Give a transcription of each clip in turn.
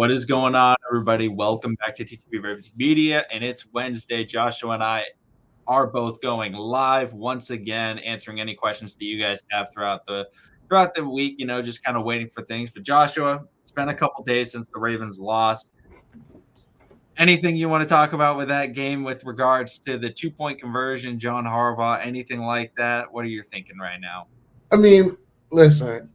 What is going on, everybody? Welcome back to TTB Ravens Media, and it's Wednesday. Joshua and I are both going live once again, answering any questions that you guys have throughout the week. Just kind of waiting for things. But Joshua, it's been a couple days since the Ravens lost. Anything you want to talk about with that game with regards to the 2-point conversion, John Harbaugh, anything like that? What are you thinking right now? I mean, listen,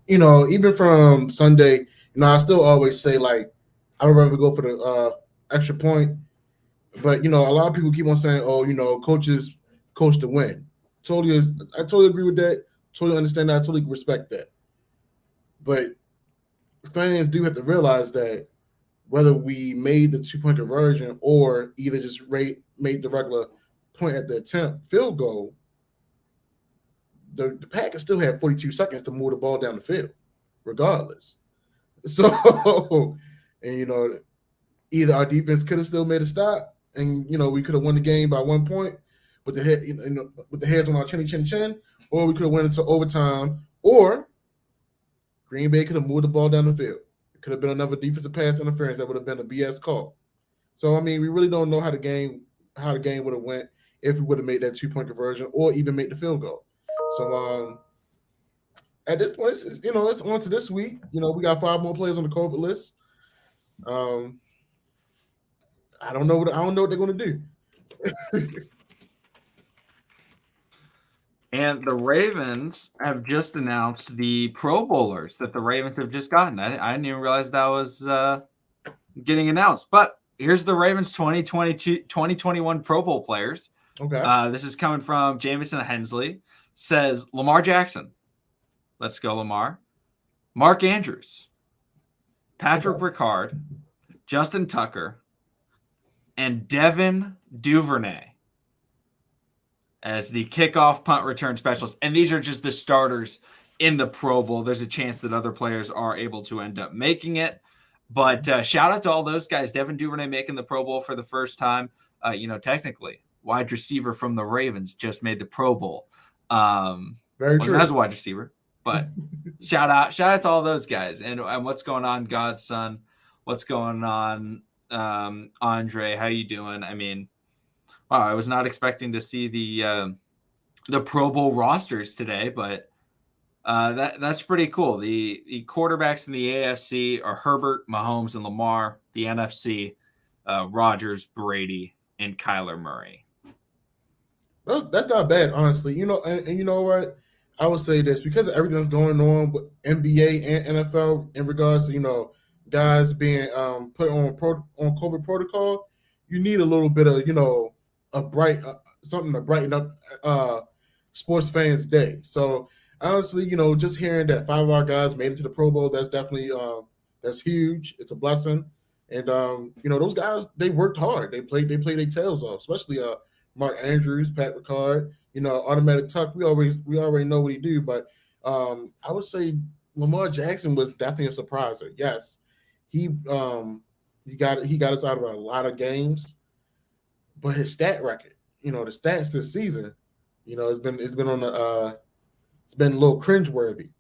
even from Sunday, I still always say like I would rather go for the extra point. But a lot of people keep on saying, "Oh, coaches coach to win." I totally agree with that. Totally understand that. I totally respect that. But fans do have to realize that whether we made the 2-point conversion or either just made the regular point at the attempt field goal, the Packers still had 42 seconds to move the ball down the field, regardless. So, and either our defense could have still made a stop, and we could have won the game by 1 point with the head, with the heads on our chin, or we could have went into overtime, or Green Bay could have moved the ball down the field. It could have been another defensive pass interference that would have been a BS call. So I mean, we really don't know how the game would have went if we would have made that 2-point conversion or even made the field goal. So at this point, it's on to this week. We got 5 more players on the COVID list. I don't know what they're going to do. And the Ravens have just announced the Pro Bowlers that the Ravens have just gotten. I didn't even realize that was getting announced. But here's the Ravens 2021 Pro Bowl players. Okay. This is coming from Jamison Hensley. Says Lamar Jackson. Let's go, Lamar. Mark Andrews. Patrick Ricard. Justin Tucker. And Devin Duvernay as the kickoff punt return specialist. And these are just the starters in the Pro Bowl. There's a chance that other players are able to end up making it. But shout out to all those guys. Devin Duvernay making the Pro Bowl for the first time. Technically, wide receiver from the Ravens just made the Pro Bowl. Very true. As a wide receiver. But shout out to all those guys. And what's going on, Godson? What's going on, Andre? How you doing? I mean, wow, I was not expecting to see the Pro Bowl rosters today, but that's pretty cool. The quarterbacks in the AFC are Herbert, Mahomes, and Lamar. The NFC, Rodgers, Brady, and Kyler Murray. That's not bad, honestly. And you know what? I would say this because of everything that's going on with NBA and NFL in regards to guys being put on COVID protocol. You need a little bit of a bright something to brighten up sports fans' day. So honestly, just hearing that 5 of our guys made it to the Pro Bowl, that's definitely that's huge. It's a blessing, and those guys, they worked hard. They played their tails off, especially Mark Andrews, Pat Ricard. Automatic Tuck. We already know what he do, but I would say Lamar Jackson was definitely a surpriser. Yes, he got us out of a lot of games. But his stat record, the stats this season, it's been it's been a little cringeworthy.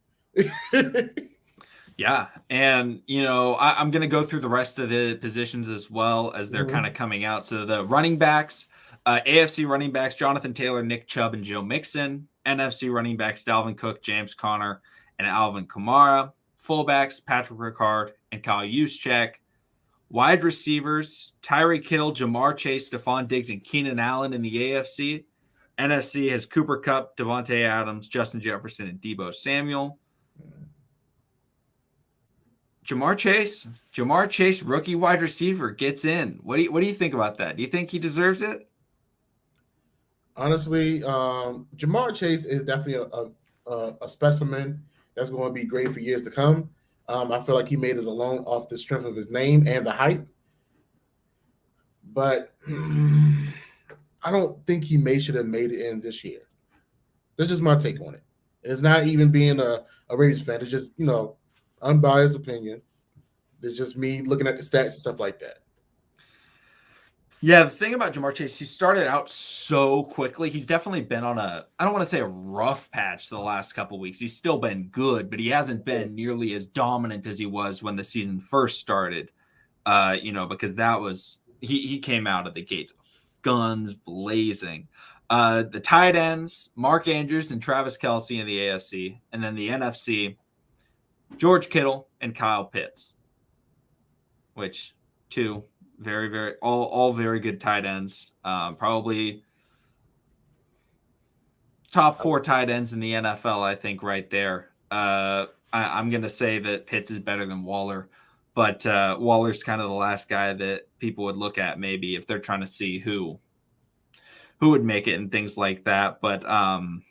Yeah, and I'm going to go through the rest of the positions as well as they're kind of coming out. So the running backs, AFC running backs: Jonathan Taylor, Nick Chubb, and Joe Mixon. NFC running backs: Dalvin Cook, James Conner, and Alvin Kamara. Fullbacks: Patrick Ricard and Kyle Juszczyk. Wide receivers: Tyreek Hill, Jamar Chase, Stephon Diggs, and Keenan Allen in the AFC. NFC has Cooper Kupp, Devontae Adams, Justin Jefferson, and Deebo Samuel. Jamar Chase, rookie wide receiver, gets in. What do you think about that? Do you think he deserves it? Honestly, Jamar Chase is definitely a specimen that's going to be great for years to come. I feel like he made it alone off the strength of his name and the hype. But I don't think he should have made it in this year. That's just my take on it. It's not even being a Ravens fan. It's just, unbiased opinion. It's just me looking at the stats and stuff like that. Yeah, the thing about Jamar Chase, he started out so quickly. He's definitely been on I don't want to say a rough patch the last couple of weeks. He's still been good, but he hasn't been nearly as dominant as he was when the season first started. because that was he came out of the gates, guns blazing. The tight ends, Mark Andrews and Travis Kelce in the AFC, and then the NFC, George Kittle and Kyle Pitts, which two very, very all very good tight ends. Probably top 4 tight ends in the NFL, I think, right there. I'm going to say that Pitts is better than Waller, but Waller's kind of the last guy that people would look at maybe if they're trying to see who would make it and things like that. But, kind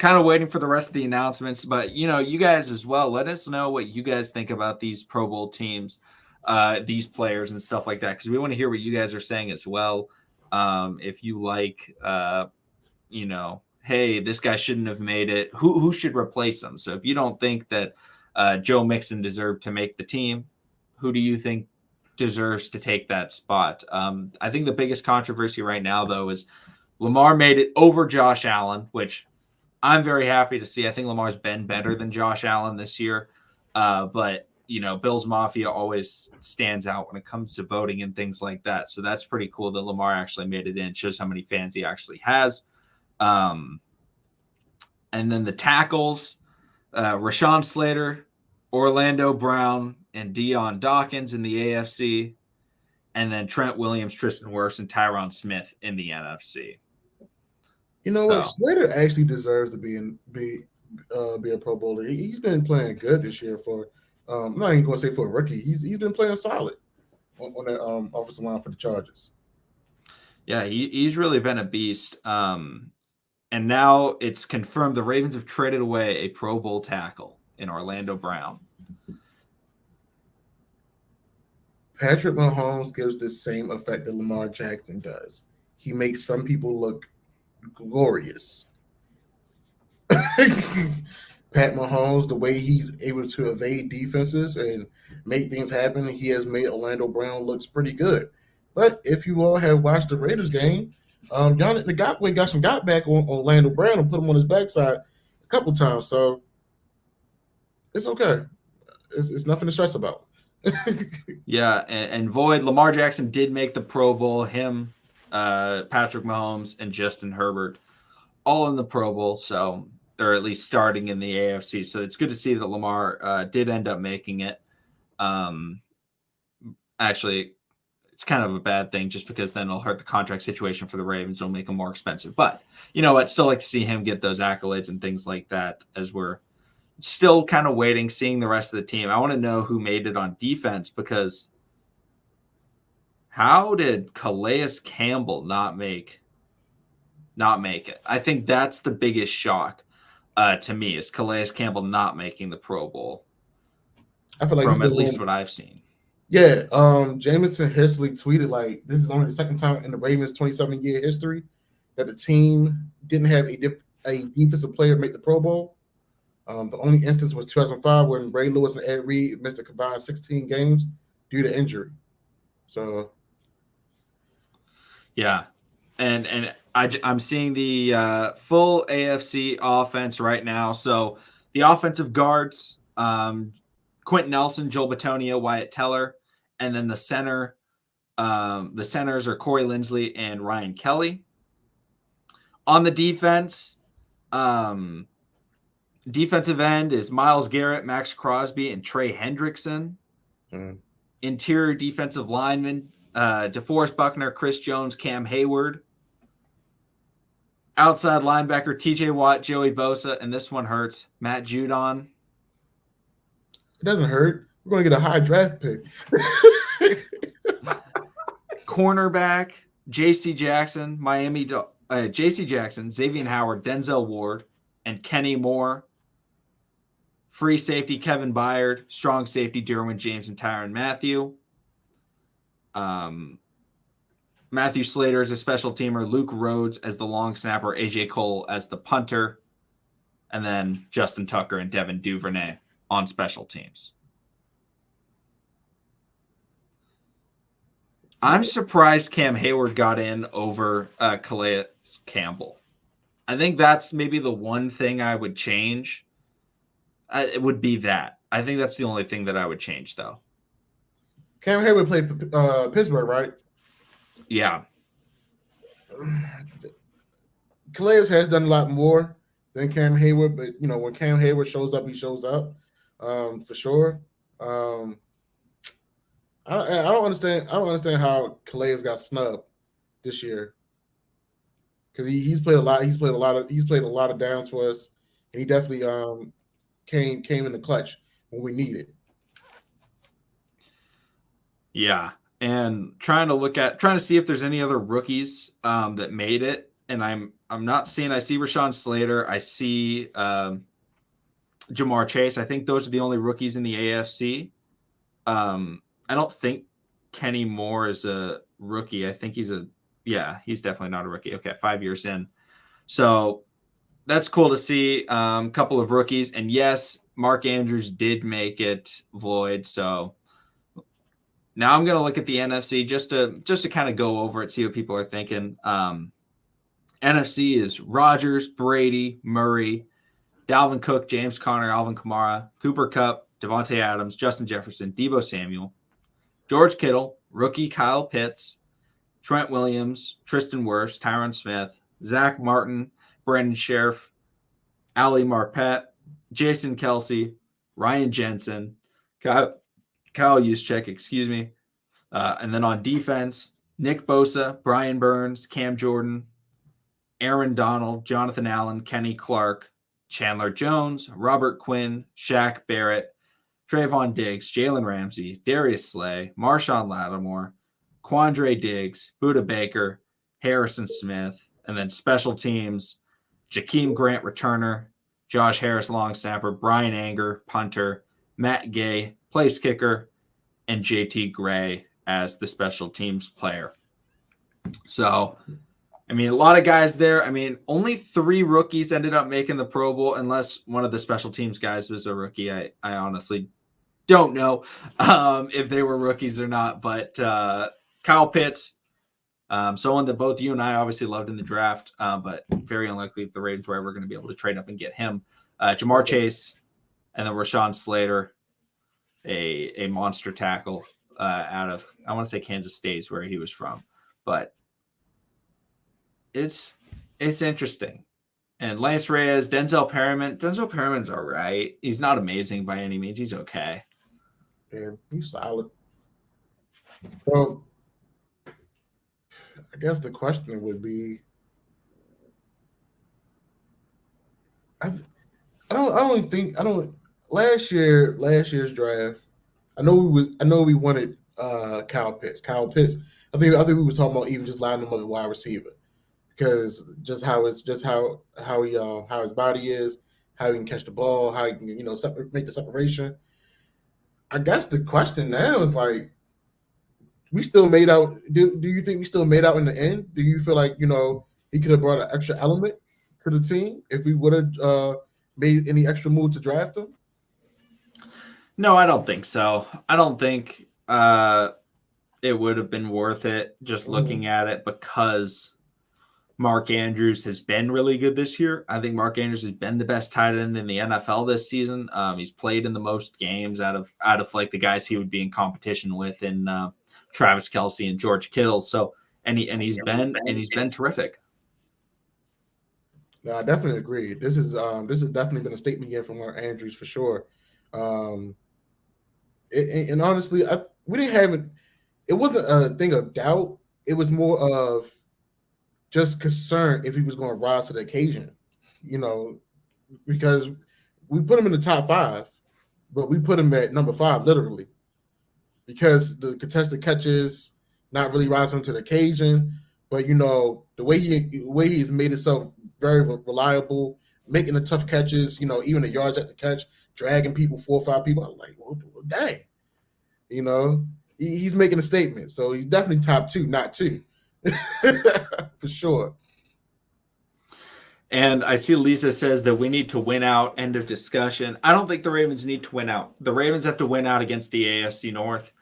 of waiting for the rest of the announcements. But, you guys as well, let us know what you guys think about these Pro Bowl teams, these players and stuff like that, because we want to hear what you guys are saying as well. If you like hey, this guy shouldn't have made it, who should replace him? So if you don't think that Joe Mixon deserved to make the team, who do you think deserves to take that spot? I think the biggest controversy right now, though, is Lamar made it over Josh Allen, which I'm very happy to see. I think Lamar's been better than Josh Allen this year. But, Bills Mafia always stands out when it comes to voting and things like that. So that's pretty cool that Lamar actually made it in. Shows how many fans he actually has. And then the tackles, Rashawn Slater, Orlando Brown, and Deion Dawkins in the AFC, and then Trent Williams, Tristan Wirfs, and Tyron Smith in the NFC. You know what? Slater actually deserves to be a Pro Bowler. He's been playing good this year for. I'm not even going to say for a rookie. He's been playing solid on that offensive line for the Chargers. Yeah, he's really been a beast. And now it's confirmed the Ravens have traded away a Pro Bowl tackle in Orlando Brown. Patrick Mahomes gives the same effect that Lamar Jackson does. He makes some people look glorious. Pat Mahomes, the way he's able to evade defenses and make things happen, he has made Orlando Brown looks pretty good. But if you all have watched the Raiders game, Yannick Ngakoue got some back on Orlando Brown and put him on his backside a couple times. So it's okay. It's nothing to stress about. Yeah, and Void, Lamar Jackson did make the Pro Bowl. Him, Patrick Mahomes, and Justin Herbert all in the Pro Bowl. So they're at least starting in the AFC. So it's good to see that Lamar did end up making it. Actually, it's kind of a bad thing just because then it'll hurt the contract situation for the Ravens. It'll make them more expensive. But you know what? Still like to see him get those accolades and things like that as we're still kind of waiting, seeing the rest of the team. I want to know who made it on defense, because how did Calais Campbell not make it? I think that's the biggest shock to me, is Calais Campbell not making the Pro Bowl. I feel like from at least what I've seen. Yeah, Jameson Hisley tweeted like this is only the second time in the Ravens' 27-year history that the team didn't have a defensive player make the Pro Bowl. The only instance was 2005 when Ray Lewis and Ed Reed missed a combined 16 games due to injury. So, yeah, and I'm seeing the full AFC offense right now. So the offensive guards, Quentin Nelson, Joel Bitonio, Wyatt Teller, and then the center. The centers are Corey Linsley and Ryan Kelly. On the defense, defensive end is Myles Garrett, Max Crosby, and Trey Hendrickson. Interior defensive linemen, DeForest Buckner, Chris Jones, Cam Hayward. Outside linebacker, TJ Watt, Joey Bosa, and this one hurts, Matt Judon. It doesn't hurt. We're going to get a high draft pick. Cornerback, J.C. Jackson, J.C. Jackson, Xavier Howard, Denzel Ward, and Kenny Moore. Free safety, Kevin Byard. Strong safety, Derwin James and Tyrann Mathieu. Matthew Slater as a special teamer, Luke Rhodes as the long snapper, AJ Cole as the punter, and then Justin Tucker and Devin Duvernay on special teams. I'm surprised Cam Hayward got in over Calais Campbell. I think that's maybe the one thing I would change. It would be that. I think that's the only thing that I would change, though. Cam Hayward played for Pittsburgh, right? Yeah. Calais has done a lot more than Cam Hayward, but when Cam Hayward shows up, he shows up for sure. I don't understand. I don't understand how Calais got snubbed this year because he's played a lot. He's played a lot of downs for us, and he definitely came in the clutch when we needed. Yeah. And trying to see if there's any other rookies that made it. And I'm not seeing. I see Rashawn Slater. I see Jamar Chase. I think those are the only rookies in the AFC. I don't think Kenny Moore is a rookie. I think he's definitely not a rookie. Okay, 5 years in. So that's cool to see. Couple of rookies. And yes, Mark Andrews did make it, Void. So now I'm going to look at the NFC just to kind of go over it, see what people are thinking. NFC is Rodgers, Brady, Murray, Dalvin Cook, James Conner, Alvin Kamara, Cooper Kupp, Devontae Adams, Justin Jefferson, Deebo Samuel, George Kittle, rookie Kyle Pitts, Trent Williams, Tristan Wirfs, Tyron Smith, Zach Martin, Brandon Sheriff, Ali Marpet, Jason Kelsey, Ryan Jensen, Kyle Juszczyk, and then on defense, Nick Bosa, Brian Burns, Cam Jordan, Aaron Donald, Jonathan Allen, Kenny Clark, Chandler Jones, Robert Quinn, Shaq Barrett, Trayvon Diggs, Jalen Ramsey, Darius Slay, Marshawn Lattimore, Quandre Diggs, Budda Baker, Harrison Smith, and then special teams, Jakeem Grant returner, Josh Harris long snapper, Brian Anger punter, Matt Gay place kicker, and JT Gray as the special teams player. So, I mean, a lot of guys there. I mean, only 3 rookies ended up making the Pro Bowl, unless one of the special teams guys was a rookie. I honestly don't know if they were rookies or not. But Kyle Pitts, someone that both you and I obviously loved in the draft, but very unlikely if the Ravens were ever going to be able to trade up and get him. Jamar Chase, and then Rashawn Slater, a monster tackle out of, I want to say Kansas State is where he was from. But it's interesting. And Lance Reyes, Denzel Perriman's all right. He's not amazing by any means. He's okay. Yeah, he's solid. So I guess the question would be, last year's draft, I know we wanted Kyle Pitts. I think we were talking about even just lining him up at wide receiver, because just how his body is, how he can catch the ball, how he can make the separation. I guess the question now is like, we still made out. Do you think we still made out in the end? Do you feel like he could have brought an extra element to the team if we would have made any extra move to draft him? No, I don't think so. I don't think it would have been worth it just looking at it, because Mark Andrews has been really good this year. I think Mark Andrews has been the best tight end in the NFL this season. He's played in the most games out of like the guys he would be in competition with in Travis Kelce and George Kittle. So he's been terrific. No, I definitely agree. This has definitely been a statement year from Mark Andrews for sure. And honestly, we didn't have it. It wasn't a thing of doubt. It was more of just concern if he was going to rise to the occasion, because we put him in the top 5, but we put him at number 5 literally, because the contested catches not really rising to the occasion. But the way he's made himself very reliable, making the tough catches, even the yards at the catch, dragging people, 4 or 5 people. I'm like, well, dang, he's making a statement. So he's definitely top 2, not 2. For sure. And I see Lisa says that we need to win out. End of discussion. I don't think the Ravens need to win out. The Ravens have to win out against the AFC North.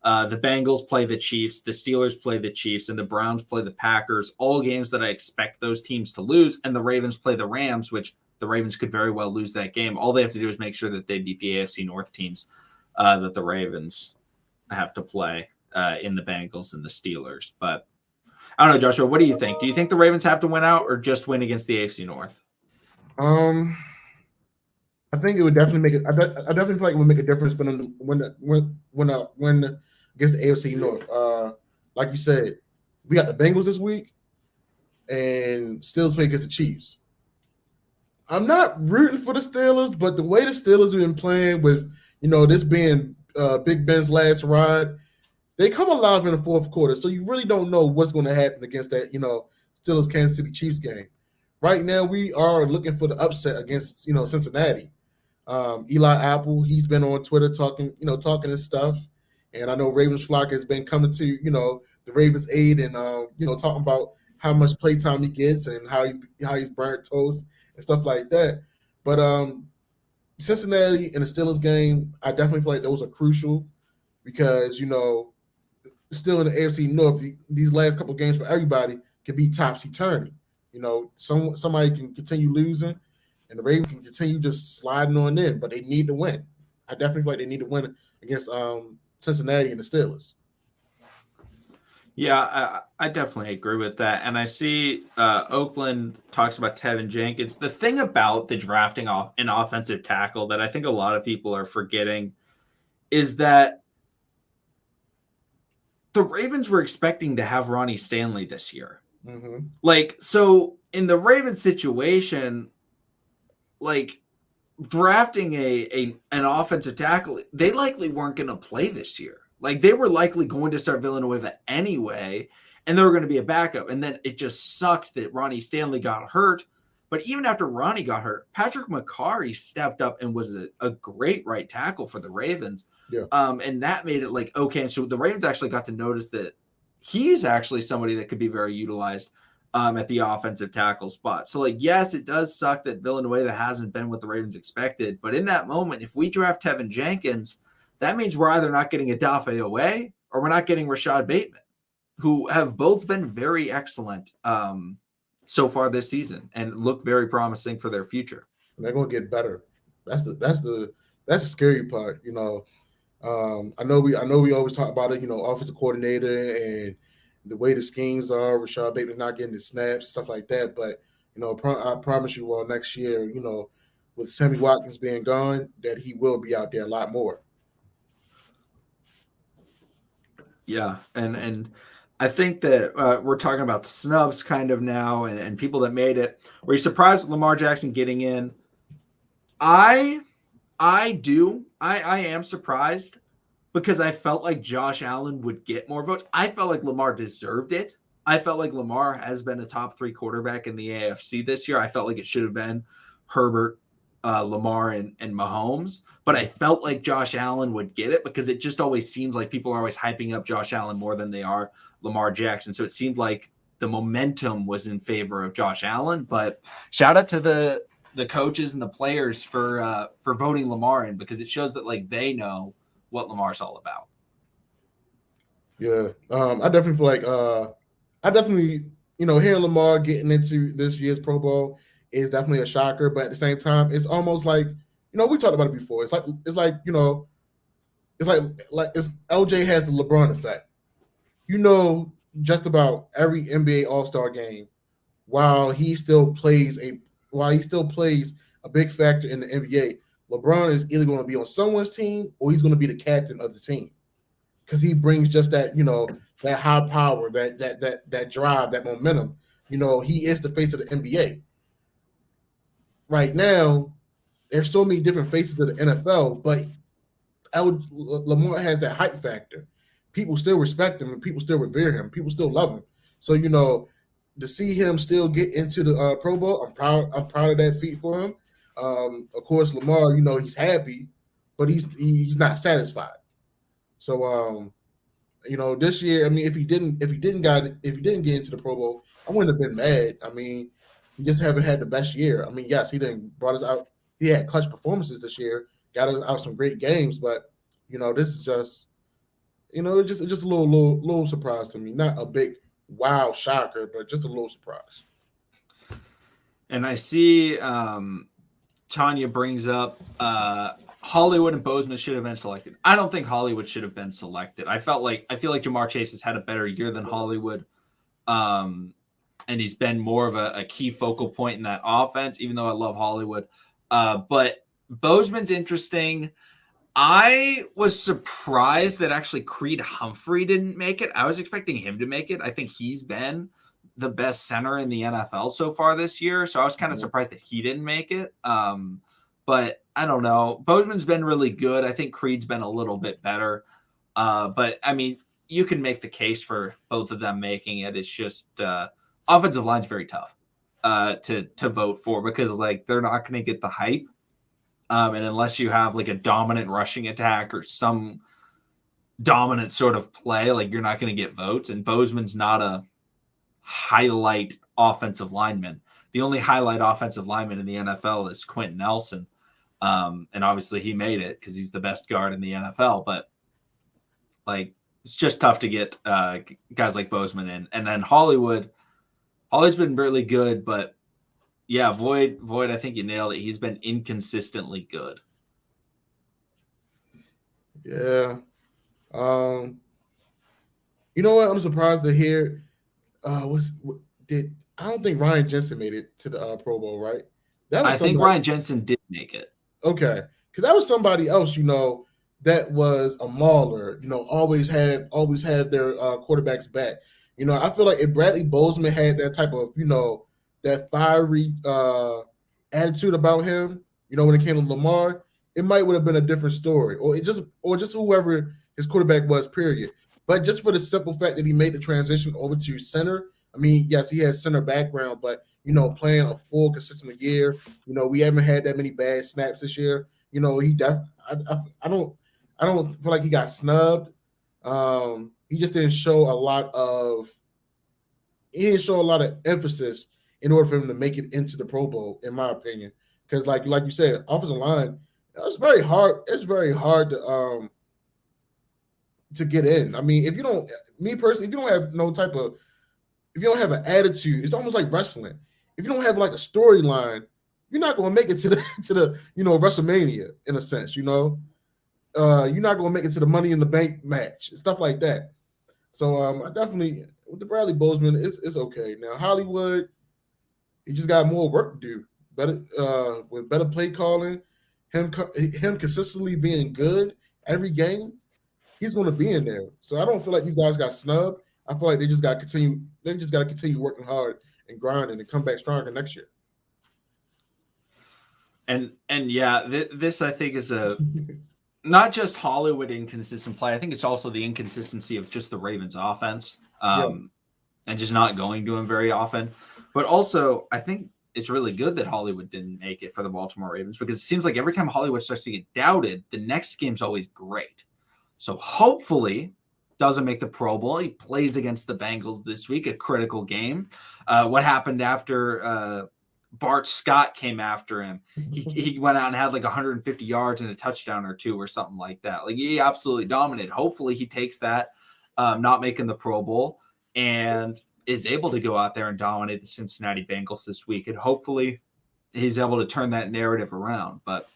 The Bengals play the Chiefs, the Steelers play the Chiefs, and the Browns play the Packers. All games that I expect those teams to lose. And the Ravens play the Rams, which the Ravens could very well lose that game. All they have to do is make sure that they beat the AFC North teams that the Ravens have to play in the Bengals and the Steelers. But I don't know, Joshua, what do you think? Do you think the Ravens have to win out or just win against the AFC North? I think it would definitely make it. I definitely feel like it would make a difference for them when against the AFC North. Like you said, we got the Bengals this week, and Steelers play against the Chiefs. I'm not rooting for the Steelers, but the way the Steelers have been playing with, this being Big Ben's last ride, they come alive in the fourth quarter. So you really don't know what's going to happen against that, Steelers Kansas City Chiefs game. Right now, we are looking for the upset against, Cincinnati. Eli Apple, he's been on Twitter talking his stuff, and I know Ravens Flock has been coming to the Ravens aid and talking about how much playtime he gets and how he's burnt toast and stuff like that. But Cincinnati and the Steelers game, I definitely feel like those are crucial because still in the AFC North, these last couple of games for everybody can be topsy-turvy. Somebody can continue losing. And the Ravens can continue just sliding on in, but they need to win. I definitely feel like they need to win against Cincinnati and the Steelers. Yeah, I definitely agree with that. And I see Oakland talks about Tevin Jenkins. The thing about the drafting off an offensive tackle that I think a lot of people are forgetting is that the Ravens were expecting to have Ronnie Stanley this year. Mm-hmm. So in the Ravens situation, drafting an offensive tackle, they likely weren't going to play this year. They were likely going to start Villanueva anyway, and they were going to be a backup. And then it just sucked that Ronnie Stanley got hurt. But even after Ronnie got hurt, Patrick McCarry stepped up and was a great right tackle for the Ravens. Yeah. And that made it okay. And so the Ravens actually got to notice that he's actually somebody that could be very utilized at the offensive tackle spot. So, yes, it does suck that Villanueva hasn't been what the Ravens expected. But in that moment, if we draft Tevin Jenkins, that means we're either not getting Odafe Oweh or we're not getting Rashad Bateman, who have both been very excellent so far this season and look very promising for their future. And they're going to get better. That's the scary part. I know we always talk about it. Offensive coordinator and the way the schemes are, Rashad Bateman not getting the snaps, stuff like that. But, I promise you all next year, with Sammy Watkins being gone, that he will be out there a lot more. Yeah. And I think that we're talking about snubs kind of now and people that made it. Were you surprised with Lamar Jackson getting in? I am surprised because I felt like Josh Allen would get more votes. I felt like Lamar deserved it. I felt like Lamar has been a top 3 quarterback in the AFC this year. I felt like it should have been Herbert, Lamar, and Mahomes. But I felt like Josh Allen would get it because it just always seems like people are always hyping up Josh Allen more than they are Lamar Jackson. So it seemed like the momentum was in favor of Josh Allen. But shout out to the coaches and the players for voting Lamar in because it shows that they know what Lamar's all about. Yeah, I definitely feel like hearing Lamar getting into this year's Pro Bowl is definitely a shocker, but at the same time, it's almost like we talked about it before. It's like LJ has the LeBron effect. Just about every NBA All-Star game, while he still plays a big factor in the NBA, LeBron is either going to be on someone's team or he's going to be the captain of the team because he brings just that that high power, that drive, that momentum. He is the face of the NBA. Right now, there's so many different faces of the NFL, but Lamar has that hype factor. People still respect him and people still revere him. People still love him. So to see him still get into the Pro Bowl, I'm proud of that feat for him. Of course, Lamar, he's happy, but he's not satisfied. So, this year, I mean, if he didn't get into the Pro Bowl, I wouldn't have been mad. I mean, he just haven't had the best year. I mean, yes, he didn't brought us out. He had clutch performances this year, got us out some great games, but this is just, it's just a little surprise to me. Not a big wow shocker, but just a little surprise. And I see Tanya brings up Hollywood and Bozeman should have been selected. I don't think Hollywood should have been selected. I feel like Jamar Chase has had a better year than Hollywood. And he's been more of a key focal point in that offense, even though I love Hollywood. But Bozeman's interesting. I was surprised that actually Creed Humphrey didn't make it. I was expecting him to make it. I think he's been the best center in the NFL so far this year. So I was kind of surprised that he didn't make it. But I don't know. Bozeman's been really good. I think Creed's been a little bit better. But I mean, you can make the case for both of them making it. It's just offensive line's very tough to vote for because like they're not going to get the hype. And unless you have like a dominant rushing attack or some dominant sort of play, like you're not going to get votes. And Bozeman's not a highlight offensive lineman. The only highlight offensive lineman in the NFL is Quentin Nelson. And obviously he made it because he's the best guard in the NFL. But like it's just tough to get guys like Bozeman in. And then Hollywood's been really good, but yeah, Void, I think you nailed it. He's been inconsistently good. Yeah. You know what? I'm surprised to hear. I don't think Ryan Jensen made it to the Pro Bowl, right? I think Ryan Jensen did make it. Okay, because that was somebody else, that was a mauler. Always had their quarterbacks back. I feel like if Bradley Bozeman had that type of, that fiery attitude about him, when it came to Lamar, it might would have been a different story, or just whoever his quarterback was, period. But just for the simple fact that he made the transition over to center, I mean, yes, he has center background, but playing a full consistent year, we haven't had that many bad snaps this year. I don't feel like he got snubbed. He just didn't show a lot of emphasis in order for him to make it into the Pro Bowl, in my opinion. Because like you said, offensive line, it's very hard. It's very hard to get in. I mean, if you don't have an attitude, it's almost like wrestling. If you don't have like a storyline, you're not going to make it to the WrestleMania in a sense. You're not going to make it to the Money in the Bank match and stuff like that. So I definitely, with the Bradley Bozeman, it's okay. Now Hollywood, he just got more work to do. With better play calling, him consistently being good every game, he's going to be in there. So I don't feel like these guys got snubbed. I feel like they just got to continue. They just got to continue working hard and grinding and come back stronger next year. And yeah, this I think is a not just Hollywood inconsistent play. I think it's also the inconsistency of just the Ravens offense and just not going to him very often. But also, I think it's really good that Hollywood didn't make it for the Baltimore Ravens because it seems like every time Hollywood starts to get doubted, the next game's always great. So hopefully doesn't make the Pro Bowl. He plays against the Bengals this week, a critical game. What happened after Bart Scott came after him? He went out and had like 150 yards and a touchdown or two or something like that. Like he absolutely dominated. Hopefully he takes that, not making the Pro Bowl, and is able to go out there and dominate the Cincinnati Bengals this week. And hopefully he's able to turn that narrative around. But,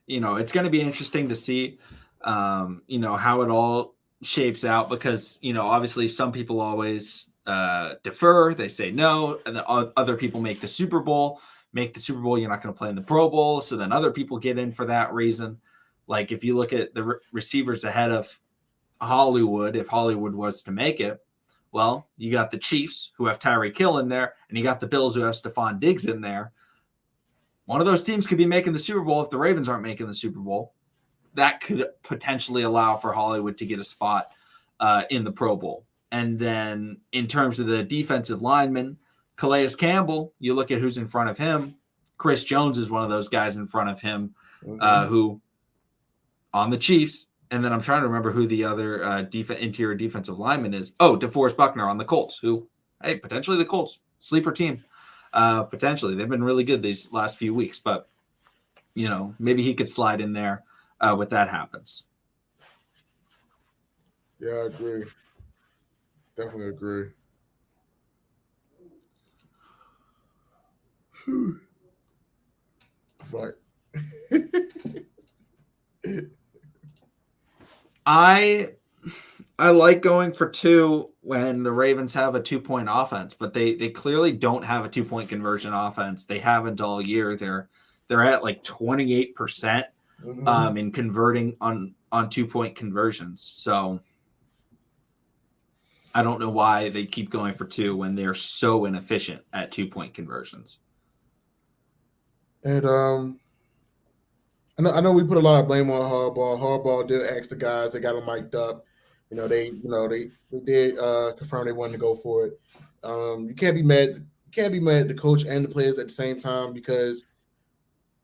it's going to be interesting to see, how it all shapes out because, obviously some people always defer. They say no. And then other people make the Super Bowl. You're not going to play in the Pro Bowl. So then other people get in for that reason. Like if you look at the receivers ahead of Hollywood, if Hollywood was to make it, well, you got the Chiefs who have Tyreek Hill in there, and you got the Bills who have Stephon Diggs in there. One of those teams could be making the Super Bowl if the Ravens aren't making the Super Bowl. That could potentially allow for Hollywood to get a spot in the Pro Bowl. And then in terms of the defensive linemen, Calais Campbell, you look at who's in front of him. Chris Jones is one of those guys in front of him who on the Chiefs. And then I'm trying to remember who the other interior defensive lineman is. Oh, DeForest Buckner on the Colts, who, hey, potentially the Colts, sleeper team. Potentially. They've been really good these last few weeks, but, maybe he could slide in there when that happens. Yeah, I agree. Definitely agree. Right. I like going for 2 when the Ravens have a 2-point offense, but they clearly don't have a 2-point conversion offense. They haven't all year. They're at like 28% in converting on 2-point conversions. So I don't know why they keep going for 2 when they're so inefficient at 2-point conversions. And I know we put a lot of blame on Harbaugh. Harbaugh did ask the guys; they got him mic'd up. They did confirm they wanted to go for it. You can't be mad. You can't be mad at the coach and the players at the same time because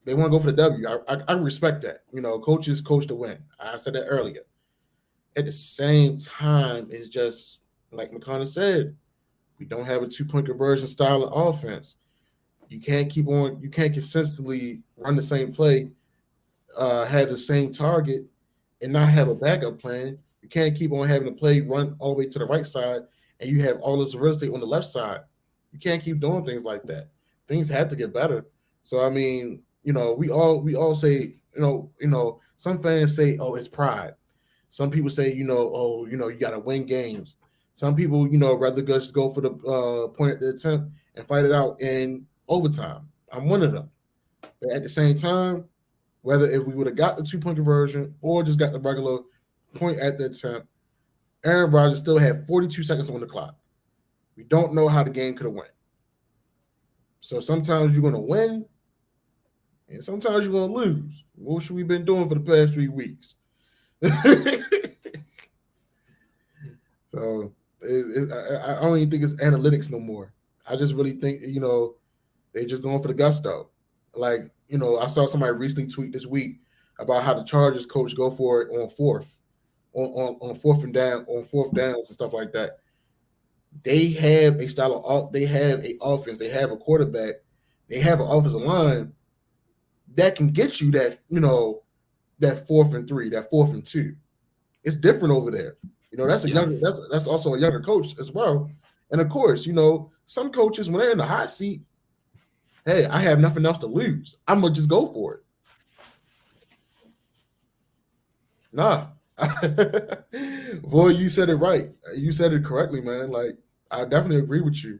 they want to go for the W. I respect that. Coaches coach to win. I said that earlier. At the same time, it's just like McConnell said, we don't have a 2-point conversion style of offense. You can't consistently run the same play, have the same target, and not have a backup plan. You can't keep on having the play run all the way to the right side, and you have all this real estate on the left side. You can't keep doing things like that. Things have to get better. So I mean, we all say, some fans say, oh, it's pride. Some people say, oh, you got to win games. Some people, rather just go for the point at the attempt and fight it out in overtime. I'm one of them. But at the same time, whether if we would have got the 2-point conversion or just got the regular point at the attempt, Aaron Rodgers still had 42 seconds on the clock. We don't know how the game could have went. So sometimes you're going to win, and sometimes you're going to lose. What should we been doing for the past 3 weeks? So I don't even think it's analytics no more. I just really think, they're just going for the gusto. Like, I saw somebody recently tweet this week about how the Chargers coach go for it on fourth downs and stuff like that. They have a style of they have a offense, they have a quarterback, they have an offensive line that can get you that, that 4th and 3, that 4th and 2. It's different over there. That's that's also a younger coach as well. And of course, some coaches, when they're in the hot seat, hey, I have nothing else to lose. I'm gonna just go for it. Nah. Boy, you said it right. You said it correctly, man. Like, I definitely agree with you.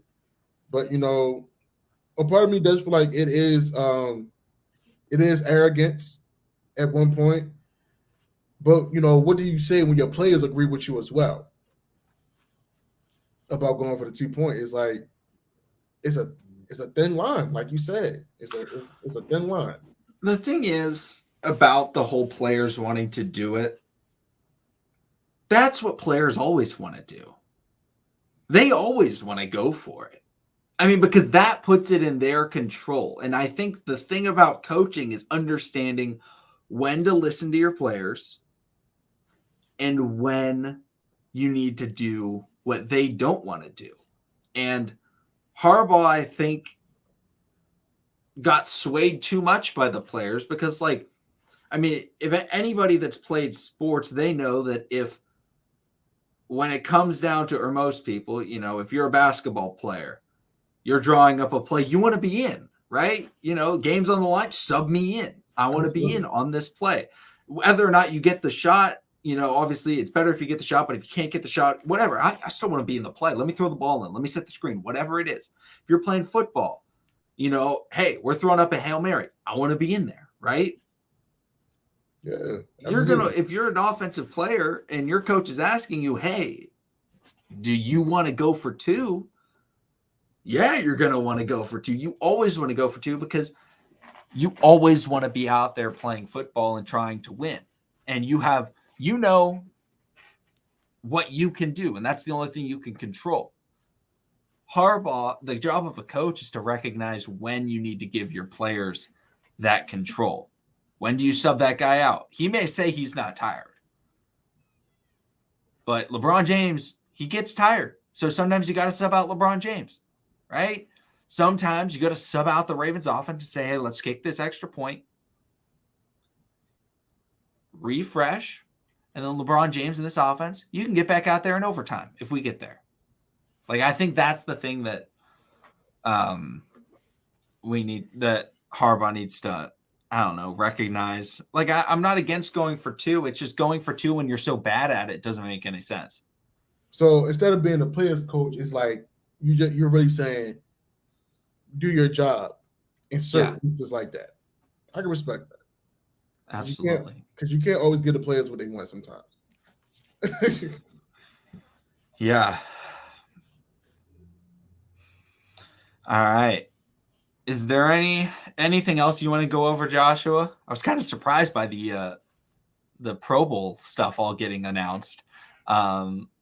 But a part of me does feel like it is arrogance at one point. But what do you say when your players agree with you as well about going for the 2-point? It's like it's a thin line, like you said. It's a thin line. The thing is about the whole players wanting to do it, that's what players always want to do. They always want to go for it. I mean, because that puts it in their control. And I think the thing about coaching is understanding when to listen to your players and when you need to do what they don't want to do. And Harbaugh, I think, got swayed too much by the players because, if anybody that's played sports, they know that when it comes down to, or most people, if you're a basketball player, you're drawing up a play, you want to be in, right? Game's on the line, sub me in. I want to be in on this play. Whether or not you get the shot, obviously it's better if you get the shot, but if you can't get the shot, whatever, I still want to be in the play. Let me throw the ball in. Let me set the screen, whatever it is. If you're playing football, hey, we're throwing up a Hail Mary. I want to be in there, right? Yeah. If you're an offensive player and your coach is asking you, hey, do you want to go for 2? Yeah, you're going to want to go for 2. You always want to go for 2 because you always want to be out there playing football and trying to win. And you know what you can do, and that's the only thing you can control. Harbaugh, the job of a coach is to recognize when you need to give your players that control. When do you sub that guy out? He may say he's not tired. But LeBron James, he gets tired. So sometimes you got to sub out LeBron James, right? Sometimes you got to sub out the Ravens offense and say, hey, let's kick this extra point. Refresh. And then LeBron James in this offense, you can get back out there in overtime if we get there. I think that's the thing that that Harbaugh needs to I don't know, recognize. Like I'm not against going for 2. It's just going for 2 when you're so bad at it doesn't make any sense. So instead of being a player's coach, it's like you're really saying do your job in certain Yeah, instances like that. I can respect that absolutely. because you can't always give the players what they want sometimes. Yeah. All right. Is there anything else you want to go over, Joshua? I was kind of surprised by the Pro Bowl stuff all getting announced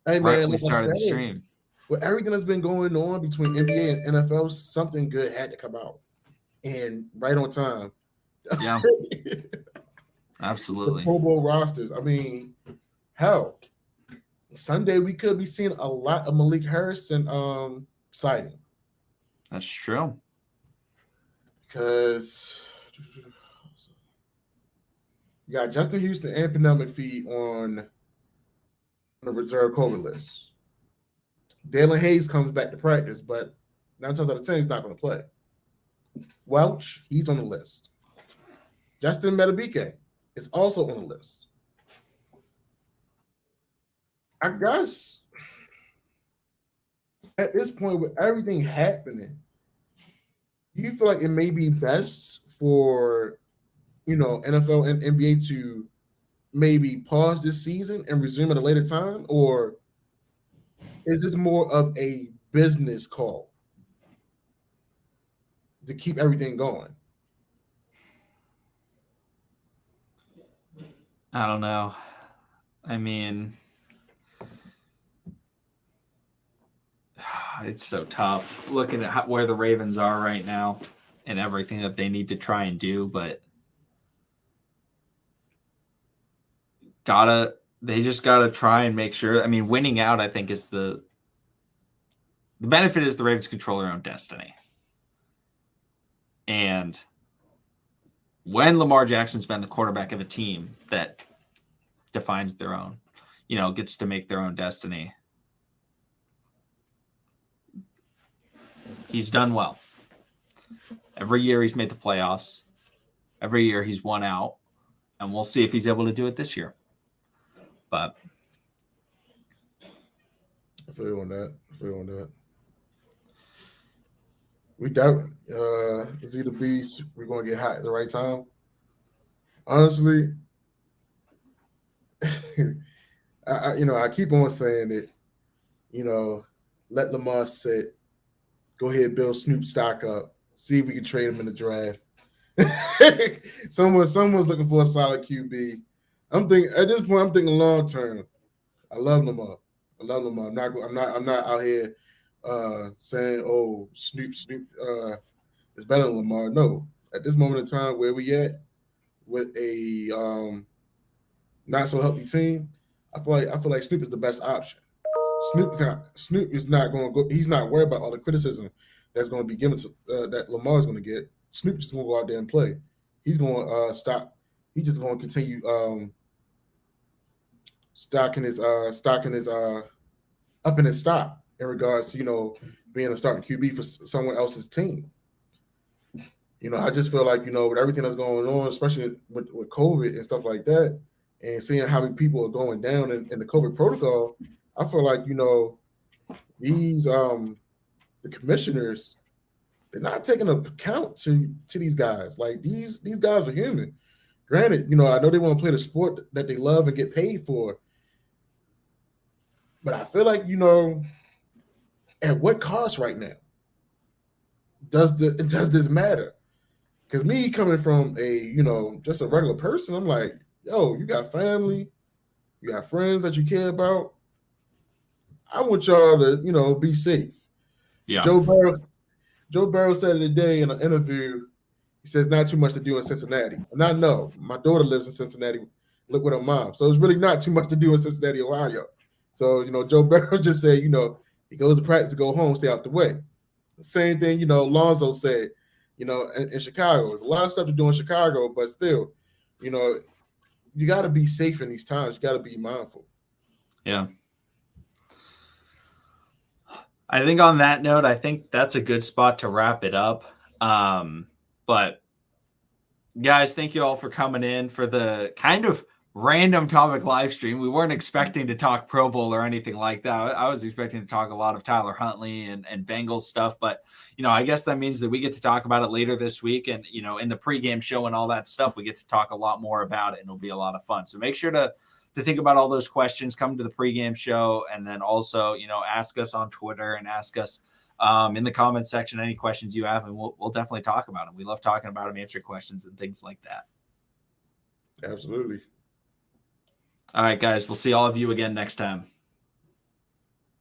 Hey right man, when we like I started the said, stream. with everything that's been going on between NBA and NFL, something good had to come out, and right on time. Yeah, The absolutely. Pro Bowl rosters. I mean, hell, Sunday we could be seeing a lot of Malik Harrison sighting That's true. because you got Justin Houston and Pernell McPhee on the reserve COVID list. Dalen Hayes comes back to practice, but 9 times out of 10 he's not going to play. Welch, he's on the list. Justin Metabike is also on the list. I guess at this point, with everything happening, do you feel like it may be best for NFL and NBA to maybe pause this season and resume at a later time, or is this more of a business call to keep everything going? I don't know. I mean, it's so tough looking at where the Ravens are right now and everything that they need to try and do, but they just gotta try and make sure. I mean, winning out, I think, is the benefit is the Ravens control their own destiny. And when Lamar Jackson's been the quarterback of a team that defines their own, gets to make their own destiny, he's done well. Every year he's made the playoffs. Every year he's won out. And we'll see if he's able to do it this year. But I feel you on that. We doubt Z the Beast. We're going to get hot at the right time. Honestly, I keep on saying it. Let Lamar sit. Go ahead, build Snoop stock up. See if we can trade him in the draft. Someone's looking for a solid QB. I'm thinking long term. I love Lamar. I'm not out here saying, "Oh, Snoop is better than Lamar." No, at this moment in time, where we at with a not so healthy team, I feel like Snoop is the best option. Snoop is not going to go. He's not worried about all the criticism that's going to be given to that Lamar is going to get. Snoop just going to go out there and play. He's going to stop. He's just going to continue stocking his up in his stock in regards to being a starting QB for someone else's team. I just feel like with everything that's going on, especially with COVID and stuff like that, and seeing how many people are going down in the COVID protocol, I feel like these the commissioners, they're not taking account to these guys. Like these guys are human. Granted, I know they want to play the sport that they love and get paid for, but I feel like at what cost right now does this matter? Because me coming from a just a regular person, I'm like, yo, you got family, you got friends that you care about. I want y'all to be safe. yeah, Joe Burrow said it today in an interview. He says not too much to do in Cincinnati. And I know my daughter lives in Cincinnati. Look with her mom. So it's really not too much to do in Cincinnati, Ohio. So Joe Burrow just said he goes to practice, go home, stay out the way. Same thing Lonzo said. In Chicago, there's a lot of stuff to do in Chicago, but still, you got to be safe in these times. You got to be mindful. yeah. I think on that note, I think that's a good spot to wrap it up. But Guys, thank you all for coming in for the kind of random topic live stream. We weren't expecting to talk Pro Bowl or anything like that. I was expecting to talk a lot of Tyler Huntley and Bengals stuff, but I guess that means that we get to talk about it later this week. And in the pregame show and all that stuff, we get to talk a lot more about it, and it'll be a lot of fun. So make sure to think about all those questions, come to the pregame show, and then also, ask us on Twitter and ask us in the comments section any questions you have, and we'll definitely talk about them. We love talking about them, answering questions and things like that. Absolutely. All right, guys, we'll see all of you again next time.